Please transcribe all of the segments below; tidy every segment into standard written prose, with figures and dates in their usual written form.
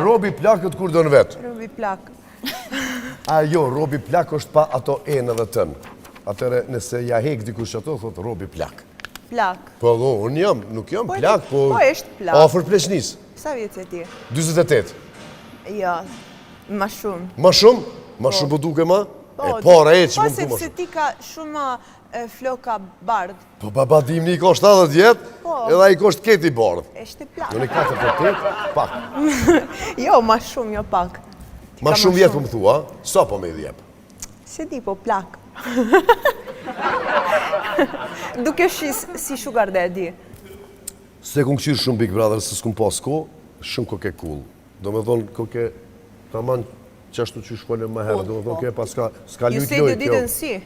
Robi plakët kur do në vetë. Robi plak. Jo, robi plak është pa ato enë dhe tënë. Atëre, nëse ja hek dikush ato, thotë robi plak. Plak. Po, unë jam, nuk jam plak, po... Po, është plak. Afër pleqnis. Sa vjetë e ti? 28. Jo, ma shumë. Ma shumë? Ma shumë po duke ma? Para e që më më tu ma Po, sepse ti ka shumë floka bardh. Po, baba dimni i ka 70 vjetë, edhe i ka është keti bardh. Eshte plak. Në 48, pak. Jo, ma shumë, jo pak. Ma shumë vjetë po më thua, sa po me i djep? Se di, po plak. Duke si sugar daddy. Se kun këqyrë shumë Big Brother, se s'kun pas ko, shumë koke cool. Do me thonë koke, ta manë qashtu që shkollën më herë, do me thonë ke pas s'ka You lujt said you didn't see.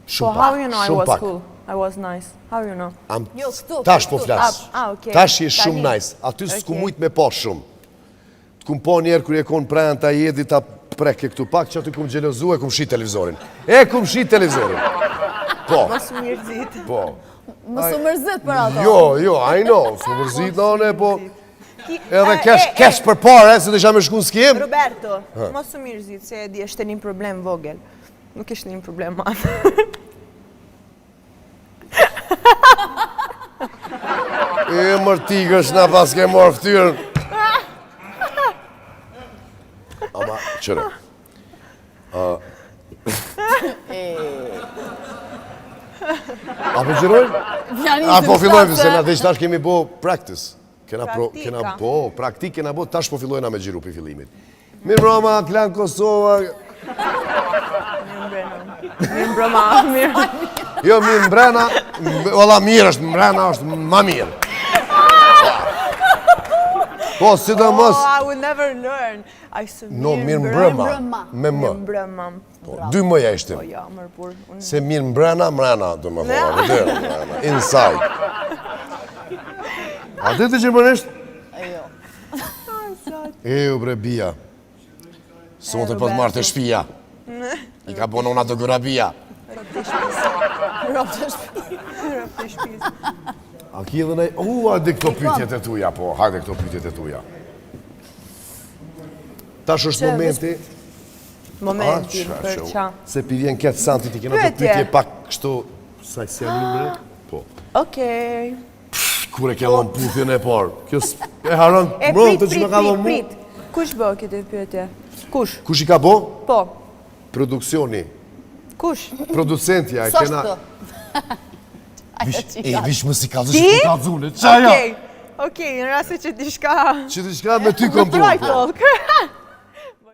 So Shumë how you know pak, I shumë was pak. cool? I was nice. How you know? Tash po flas. Okay. Tash je shumë nice. Aty s'ku mujt me pa shumë. T'kum pa njerë kër je konë prejnë ta jedi ta preke këtu pak, që aty kum gjelozu e kum shi televizorin. Kum shi televizorin. Po. Mos u mërzit. Po. Mos u mërzit për ato. Jo, I know, s'u mërzit në anë, po... Edhe kesh për pare, se të isha me shku në skim. Roberto, mos u mërzit, se di është një problem vogël. Nuk është një problem madh. Mër tigësh na pas ke morë ftyrën. Ama, qëre. Apo gjërojnë? Apo fillojnë, se na dhe që tash kemi bo practice. Praktik kena bo, tash po fillojna me gjiru për fillimit. Mirë mbroma, Klan Kosova. Mirë mbroma, mirë. Jo, mirë mbrena, ola mirë është, mbrena është ma mirë. Po, si do mos... I will never learn. No, mirë mbrëma. Me më. Mirë mbrëma. 2 mëja ishtim. Po, ja, mërë pur. Se mirë mbrena, do më thonë, inside. A ti të Gjermanisht? Jo. Bre, bia. Së më të për të marrë të shpia. I ka bonë una të gëra bia. Ropë të shpi. Rëpë të shpis. A ki edhe nej... hajde këto pytjet e tuja, po, hajde këto pytjet e tuja. Tash është momenti... Momenti, për qa. Se pi vjen këtë santi ti kena të pytje pak kështu... Sa i se limre? Po. Okej. Kure ke dhon puthjen e parë. Kjo e haron mërën të që me ka dhon mu. Kush bë këtë pyetje? Kush? Kush i ka bo? Po. Produksioni. Kush? Producentja e kena... Vish më si ka dhë Ti? që ka dhune. Qaja? Okej, në rrasë që ti shka... Që ti shka me ty kom Dry talk.